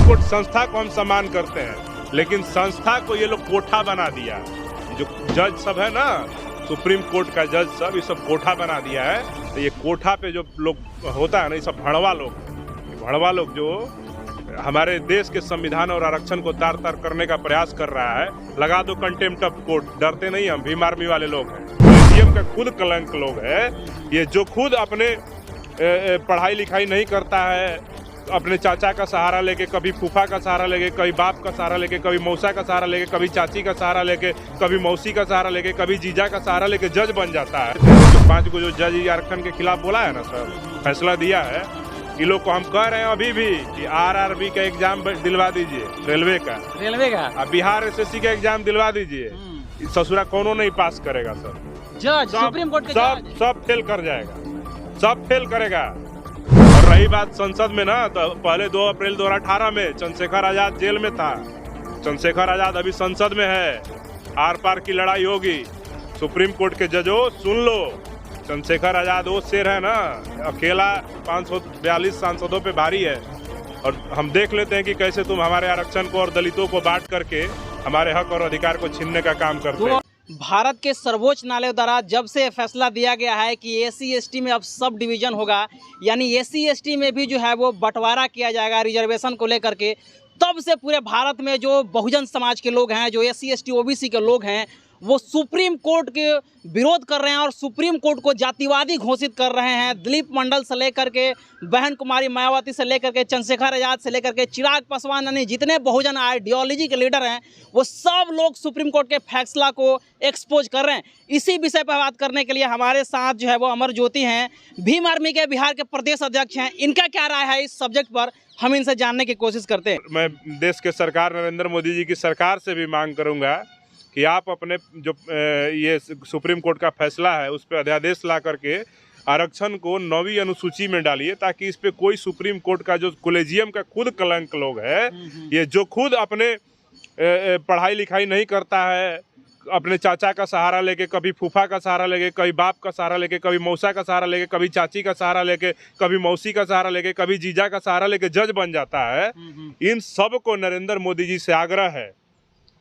Court संस्था को हम सम्मान करते हैं, लेकिन संस्था को ये लोग कोठा बना दिया। जो जज सब है ना, सुप्रीम कोर्ट का जज सब, ये सब कोठा बना दिया है। तो ये कोठा पे जो लोग होता है ना, ये सब भड़वा लोग जो हमारे देश के संविधान और आरक्षण को तार तार करने का प्रयास कर रहा है। लगा दो कंटेम्प्ट ऑफ कोर्ट, डरते नहीं हम, भीम आर्मी वाले लोग हैं, सीएम का खुद कलंक लोग है ये, जो खुद अपने पढ़ाई लिखाई नहीं करता है, अपने चाचा का सहारा लेके, कभी फूफा का सहारा लेके, कभी बाप का सहारा लेके, कभी मौसा का सहारा लेके, कभी चाची का सहारा लेके, कभी मौसी का सहारा लेके, कभी जीजा का सहारा लेके जज बन जाता है। जो 5 को जो जज आरक्षण के खिलाफ बोला है ना सर, फैसला दिया है, इन लोग को हम कह रहे हैं अभी भी कि आरआरबी का एग्जाम दिलवा दीजिए, रेलवे का अब बिहार एसएससी का एग्जाम दिलवा दीजिए। ससुरा कोनो नहीं पास करेगा सर, जज सुप्रीम कोर्ट के सब फेल कर जाएगा, सब फेल करेगा। और रही बात संसद में ना, तो पहले 2 अप्रैल 2018 में चंद्रशेखर आजाद जेल में था, चंद्रशेखर आजाद अभी संसद में है, आर पार की लड़ाई होगी। सुप्रीम कोर्ट के जजों सुन लो, चंद्रशेखर आजाद वो शेर है ना, अकेला 542 सांसदों पे भारी है। और हम देख लेते हैं कि कैसे तुम हमारे आरक्षण को और दलितों को बांट करके हमारे हक और अधिकार को छीनने का काम करते हैं। भारत के सर्वोच्च न्यायालय द्वारा जब से फैसला दिया गया है कि एससी एसटी में अब सब डिवीजन होगा, यानी एससी एसटी में भी जो है वो बंटवारा किया जाएगा रिजर्वेशन को लेकर के, तब से पूरे भारत में जो बहुजन समाज के लोग हैं, जो एससी एसटी ओबीसी के लोग हैं, वो सुप्रीम कोर्ट के विरोध कर रहे हैं और सुप्रीम कोर्ट को जातिवादी घोषित कर रहे हैं। दिलीप मंडल से लेकर के बहन कुमारी मायावती से लेकर के चंद्रशेखर आजाद से लेकर के चिराग पासवान, यानी जितने बहुजन आइडियोलॉजी के लीडर हैं, वो सब लोग सुप्रीम कोर्ट के फैसला को एक्सपोज कर रहे हैं। इसी विषय पर बात करने के लिए हमारे साथ जो है वो अमर ज्योति हैं, भीम आर्मी के बिहार के प्रदेश अध्यक्ष हैं। इनका क्या राय है इस सब्जेक्ट पर, हम इनसे जानने की कोशिश करते हैं। मैं देश के सरकार नरेंद्र मोदी जी की सरकार से भी मांग करूँगा कि आप अपने जो ये सुप्रीम कोर्ट का फैसला है उस पर अध्यादेश ला करके आरक्षण को 9वीं अनुसूची में डालिए, ताकि इस पे कोई सुप्रीम कोर्ट का जो कॉलेजियम का खुद कलंक लोग है ये, जो खुद अपने पढ़ाई लिखाई नहीं करता है, अपने चाचा का सहारा लेके, कभी फूफा का सहारा लेके, कभी बाप का सहारा लेके, कभी मौसा का सहारा लेके, कभी चाची का सहारा लेके, कभी मौसी का सहारा लेके, कभी जीजा का सहारा लेके जज बन जाता है। इन सब को नरेंद्र मोदी जी से आग्रह है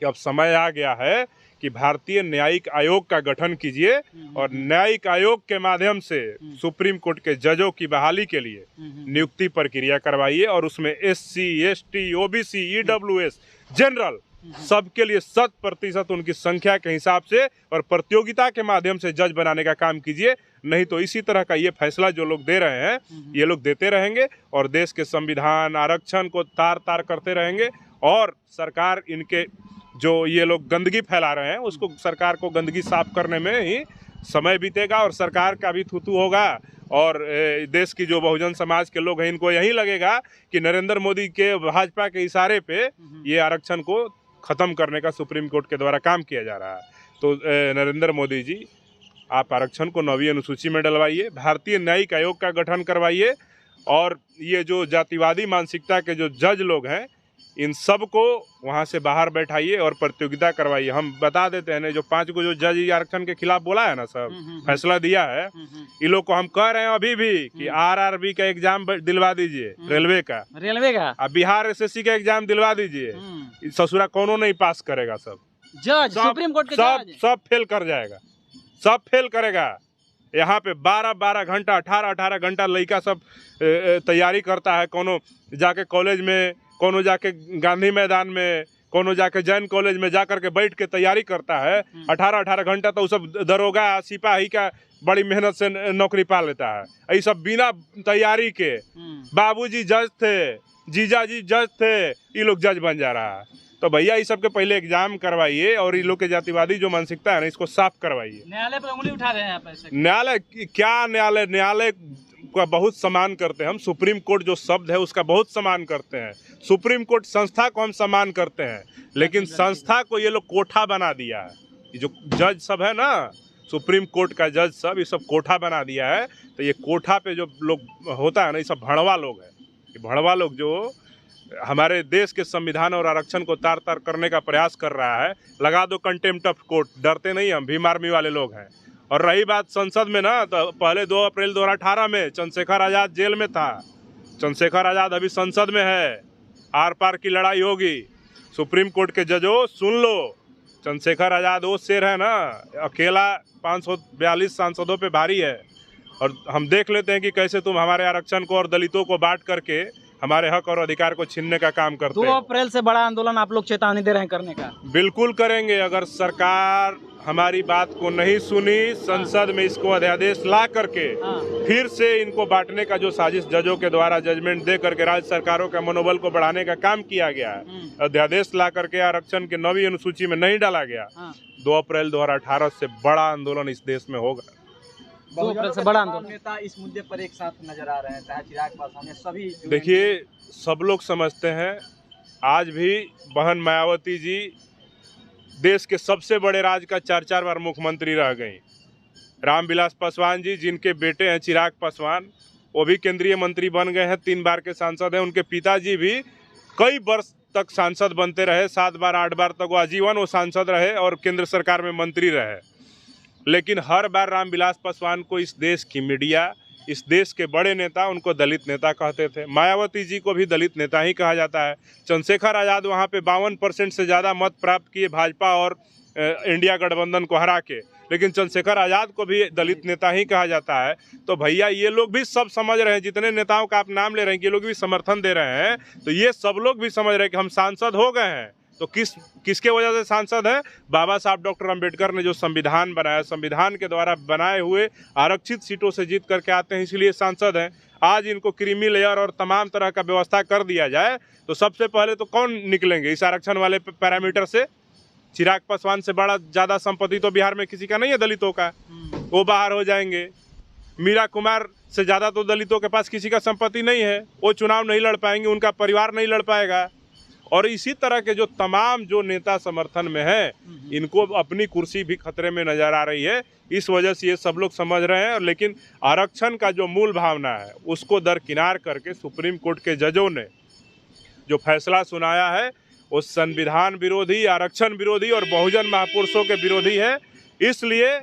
कि अब समय आ गया है कि भारतीय न्यायिक आयोग का गठन कीजिए और न्यायिक आयोग के माध्यम से सुप्रीम कोर्ट के जजों की बहाली के लिए नियुक्ति प्रक्रिया करवाइए, और उसमें SC, ST, OBC, EWS, general सबके लिए 100% उनकी संख्या के हिसाब से और प्रतियोगिता के माध्यम से जज बनाने का काम कीजिए। नहीं तो इसी तरह का ये फैसला जो लोग दे रहे हैं ये लोग देते रहेंगे और देश के संविधान आरक्षण को तार तार करते रहेंगे, और सरकार इनके जो ये लोग गंदगी फैला रहे हैं उसको, सरकार को गंदगी साफ करने में ही समय बीतेगा और सरकार का भी थूथू होगा। और देश की जो बहुजन समाज के लोग हैं इनको यही लगेगा कि नरेंद्र मोदी के भाजपा के इशारे पे ये आरक्षण को ख़त्म करने का सुप्रीम कोर्ट के द्वारा काम किया जा रहा है। तो नरेंद्र मोदी जी, आप आरक्षण को 9वीं अनुसूची में डलवाइए, भारतीय न्यायिक आयोग का गठन करवाइए, और ये जो जातिवादी मानसिकता के जो जज लोग हैं इन सब को वहाँ से बाहर बैठाइए और प्रतियोगिता करवाइए। हम बता देते हैं जो 5 को जो जज आरक्षण के खिलाफ बोला है ना सर, फैसला दिया है, इन लोग को हम कह रहे हैं अभी भी कि आरआरबी का एग्जाम दिलवा दीजिए, रेलवे का अब बिहार एसएससी का एग्जाम दिलवा दीजिए। ससुरा कोनो नहीं पास करेगा, सब जज सुप्रीम कोर्ट के सब फेल कर जाएगा, सब फेल करेगा। यहाँ पे 12-12 घंटा 18-18 घंटा लड़का सब तैयारी करता है, कोनो जाके कॉलेज में, कोनो जाके गांधी मैदान में, कोनो जाके जैन कॉलेज में जा करके बैठ के तैयारी करता है। 18-18 घंटा तो सब दरोगा सिपाही का बड़ी मेहनत से नौकरी पा लेता है। ये सब बिना तैयारी के, बाबूजी जज थे, जीजा जी जज थे, ये लोग जज बन जा रहा है। तो भैया ये सब के पहले एग्जाम करवाइए और ये लोग के जातिवादी जो मानसिकता है ना इसको साफ करवाइए। न्यायालय पर उंगली उठा रहे हैं आप ऐसे। न्यायालय क्या, न्यायालय का बहुत सम्मान करते हैं हम। सुप्रीम कोर्ट जो शब्द है उसका बहुत सम्मान करते हैं। सुप्रीम कोर्ट संस्था को हम सम्मान करते हैं, लेकिन संस्था को ये लोग कोठा बना दिया है। ये जो जज सब है ना, सुप्रीम कोर्ट का जज सब, ये सब कोठा बना दिया है। तो ये कोठा पे जो लोग होता है ना, ये सब भड़वा लोग हैं। ये भड़वा लोग जो हमारे देश के संविधान और आरक्षण को तार तार करने का प्रयास कर रहा है। लगा दो कंटेम्प्ट ऑफ कोर्ट, डरते नहीं हम, भीम आर्मी वाले लोग हैं। और रही बात संसद में ना, तो पहले 2 अप्रैल 2018 में चंद्रशेखर आजाद जेल में था, चंद्रशेखर आजाद अभी संसद में है, आर पार की लड़ाई होगी। सुप्रीम कोर्ट के जजों सुन लो, चंद्रशेखर आज़ाद वो शेर है ना, अकेला 542 सांसदों पे भारी है। और हम देख लेते हैं कि कैसे तुम हमारे आरक्षण को और दलितों को बांट करके हमारे हक और अधिकार को छीनने का काम करते 2 हो। अप्रैल से बड़ा आंदोलन आप लोग चेतावनी दे रहे हैं करने का? बिल्कुल करेंगे। अगर सरकार हमारी बात को नहीं सुनी, संसद में इसको अध्यादेश ला करके फिर से इनको बांटने का जो साजिश जजों के द्वारा जजमेंट दे करके राज्य सरकारों का मनोबल को बढ़ाने का काम किया गया है, अध्यादेश ला करके आरक्षण के 9वीं अनुसूची में नहीं डाला गया, 2 अप्रैल 2018 से बड़ा आंदोलन इस देश में होगा। 2 अप्रैल से बड़ा आंदोलन। नेता इस मुद्दे पर एक साथ नजर आ रहे हैं, चाहे चिराग पासवान या सभी। देखिए, सब लोग समझते हैं, आज भी बहन मायावती जी देश के सबसे बड़े राज्य का 4 बार मुख्यमंत्री रह गई। रामविलास पासवान जी, जिनके बेटे हैं चिराग पासवान, वो भी केंद्रीय मंत्री बन गए हैं, 3 बार के सांसद हैं। उनके पिताजी भी कई वर्ष तक सांसद बनते रहे, 7 बार 8 बार तक वो आजीवन वो सांसद रहे और केंद्र सरकार में मंत्री रहे। लेकिन हर बार रामविलास पासवान को इस देश की मीडिया, इस देश के बड़े नेता उनको दलित नेता कहते थे। मायावती जी को भी दलित नेता ही कहा जाता है। चंद्रशेखर आज़ाद वहाँ पे 52% से ज़्यादा मत प्राप्त किए भाजपा और इंडिया गठबंधन को हरा के, लेकिन चंद्रशेखर आज़ाद को भी दलित नेता ही कहा जाता है। तो भैया ये लोग भी सब समझ रहे हैं, जितने नेताओं का आप नाम ले रहे हैं ये लोग भी समर्थन दे रहे हैं, तो ये सब लोग भी समझ रहे हैं कि हम सांसद हो गए हैं। तो किसके वजह से सांसद है? बाबा साहब डॉक्टर अंबेडकर ने जो संविधान बनाया, संविधान के द्वारा बनाए हुए आरक्षित सीटों से जीत करके आते हैं, इसलिए सांसद हैं। आज इनको क्रीमी लेयर और तमाम तरह का व्यवस्था कर दिया जाए तो सबसे पहले तो कौन निकलेंगे इस आरक्षण वाले पैरामीटर से? चिराग पासवान से बड़ा ज़्यादा संपत्ति तो बिहार में किसी का नहीं है दलितों का, वो बाहर हो जाएंगे। मीरा कुमार से ज़्यादा तो दलितों के पास किसी का संपत्ति नहीं है, वो चुनाव नहीं लड़ पाएंगे, उनका परिवार नहीं लड़ पाएगा। और इसी तरह के जो तमाम जो नेता समर्थन में हैं, इनको अपनी कुर्सी भी खतरे में नजर आ रही है। इस वजह से ये सब लोग समझ रहे हैं। लेकिन आरक्षण का जो मूल भावना है उसको दरकिनार करके सुप्रीम कोर्ट के जजों ने जो फैसला सुनाया है वो संविधान विरोधी, आरक्षण विरोधी और बहुजन महापुरुषों के विरोधी है। इसलिए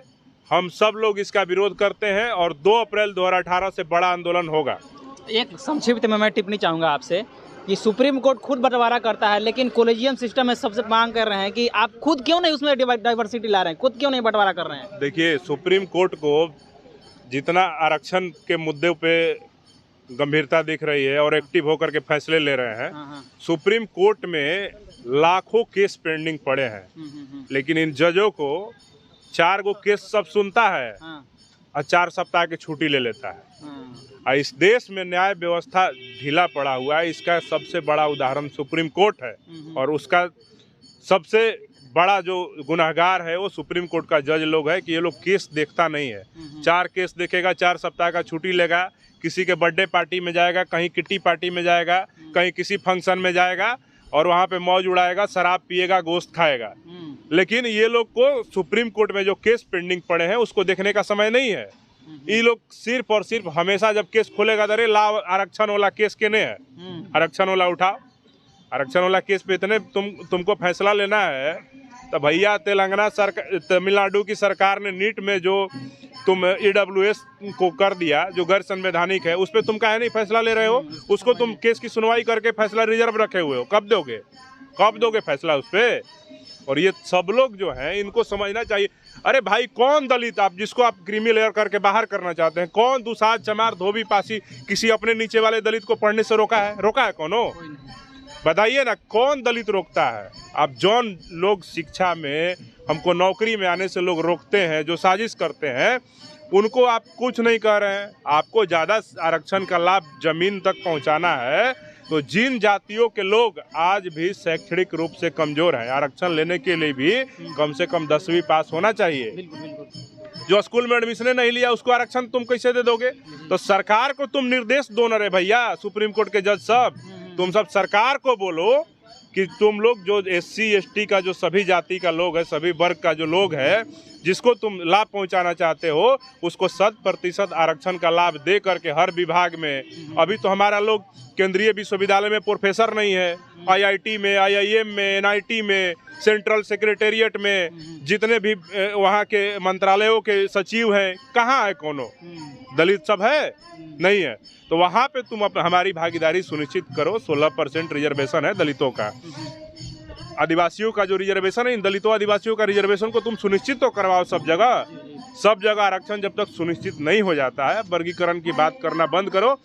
हम सब लोग इसका विरोध करते हैं और 2 अप्रैल 2018 से बड़ा आंदोलन होगा। एक संक्षिप्त में मैं टिप्पणी चाहूँगा आपसे कि सुप्रीम कोर्ट खुद बंटवारा करता है, लेकिन कॉलेजियम सिस्टम में सबसे मांग कर रहे हैं कि आप खुद क्यों नहीं उसमें डाइवर्सिटी ला रहे हैं, खुद क्यों नहीं बंटवारा कर रहे हैं? देखिए, सुप्रीम कोर्ट को जितना आरक्षण के मुद्दे पे गंभीरता दिख रही है और एक्टिव होकर के फैसले ले रहे हैं, सुप्रीम कोर्ट में लाखों केस पेंडिंग पड़े हैं, लेकिन इन जजों को 4 गो केस सब सुनता है और 4 सप्ताह की छुट्टी ले लेता है। और इस देश में न्याय व्यवस्था ढीला पड़ा हुआ है, इसका सबसे बड़ा उदाहरण सुप्रीम कोर्ट है। और उसका सबसे बड़ा जो गुनाहगार है वो सुप्रीम कोर्ट का जज लोग है कि ये लोग केस देखता नहीं है। 4 केस देखेगा, 4 सप्ताह का छुट्टी लेगा, किसी के बर्थडे पार्टी में जाएगा, कहीं किटी पार्टी में जाएगा, कहीं किसी फंक्शन में जाएगा और वहाँ पे मौज उड़ाएगा, शराब पिएगा, गोश्त खाएगा। लेकिन ये लोग को सुप्रीम कोर्ट में जो केस पेंडिंग पड़े हैं उसको देखने का समय नहीं है। ये लोग सिर्फ और सिर्फ हमेशा जब केस खोलेगा अरे ला आरक्षण वाला केस केने है, आरक्षण वाला उठाओ, आरक्षण वाला केस पे इतने तुमको फैसला लेना है। तो भैया तेलंगाना सरकार, तमिलनाडु की सरकार ने नीट में जो तुम EWS को कर दिया जो गैर संवैधानिक है, उस पर तुम काहे नहीं फैसला ले रहे हो? उसको तुम केस की सुनवाई करके फैसला रिजर्व रखे हुए हो, कब दोगे फैसला उस पर? और ये सब लोग जो हैं इनको समझना चाहिए। अरे भाई, कौन दलित आप जिसको आप क्रीमी लेयर करके बाहर करना चाहते हैं, कौन दुसाध, चमार, धोबी, पासी किसी अपने नीचे वाले दलित को पढ़ने से रोका है कौनो? बताइए ना, कौन दलित रोकता है? आप जौन लोग शिक्षा में, हमको नौकरी में आने से लोग रोकते हैं, जो साजिश करते हैं, उनको आप कुछ नहीं कह रहे हैं। आपको ज़्यादा आरक्षण का लाभ जमीन तक पहुंचाना है, तो जिन जातियों के लोग आज भी शैक्षणिक रूप से कमजोर हैं, आरक्षण लेने के लिए भी कम से कम 10वीं पास होना चाहिए। जो स्कूल में एडमिशन नहीं लिया उसको आरक्षण तुम कैसे दे दोगे? तो सरकार को तुम निर्देश दो न रे भैया, सुप्रीम कोर्ट के जज सब, तुम सब सरकार को बोलो कि तुम लोग जो SC ST का जो सभी जाति का लोग है, सभी वर्ग का जो लोग है, जिसको तुम लाभ पहुंचाना चाहते हो, उसको 100% आरक्षण का लाभ दे करके हर विभाग में। अभी तो हमारा लोग केंद्रीय विश्वविद्यालय में प्रोफेसर नहीं है, IIT में, IIM में, NIT में, सेंट्रल सेक्रेटेरिएट में जितने भी वहाँ के मंत्रालयों के सचिव हैं, कहाँ है कोनो दलित? सब है? नहीं है। तो वहाँ पे तुम हमारी भागीदारी सुनिश्चित करो। 16% रिजर्वेशन है दलितों का, आदिवासियों का जो रिजर्वेशन है, इन दलितों आदिवासियों का रिजर्वेशन को तुम सुनिश्चित तो करवाओ सब जगह। सब जगह आरक्षण जब तक सुनिश्चित नहीं हो जाता है, वर्गीकरण की बात करना बंद करो।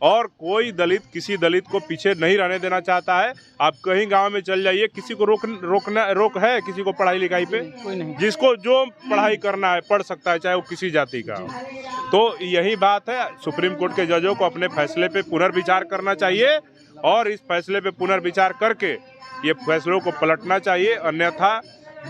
और कोई दलित किसी दलित को पीछे नहीं रहने देना चाहता है। आप कहीं गांव में चल जाइए, किसी को रोक है किसी को पढ़ाई लिखाई पे? कोई नहीं। जिसको जो पढ़ाई करना है पढ़ सकता है, चाहे वो किसी जाति का हो। तो यही बात है, सुप्रीम कोर्ट के जजों को अपने फैसले पे पुनर्विचार करना चाहिए और इस फैसले पे पुनर्विचार करके ये फैसलों को पलटना चाहिए। अन्यथा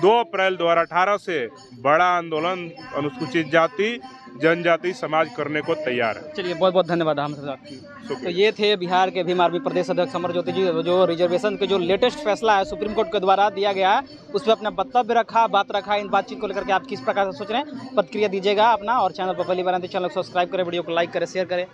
2 अप्रैल 2018 से बड़ा आंदोलन अनुसूचित जाति जनजाति समाज करने को तैयार है। चलिए, बहुत बहुत धन्यवाद हमसे बात की। तो ये थे बिहार के भीम आर्मी प्रदेश अध्यक्ष अमर ज्योति जी, जो रिजर्वेशन के जो लेटेस्ट फैसला है सुप्रीम कोर्ट के द्वारा दिया गया है, उस पर अपना वक्तव्य रखा, बात रखा। इन बातचीत को लेकर के आप किस प्रकार से सोच रहे हैं, प्रतिक्रिया दीजिएगा अपना। और चैनल पर पहली बार आते चैनल को सब्सक्राइब करें, वीडियो को लाइक करें, शेयर करें।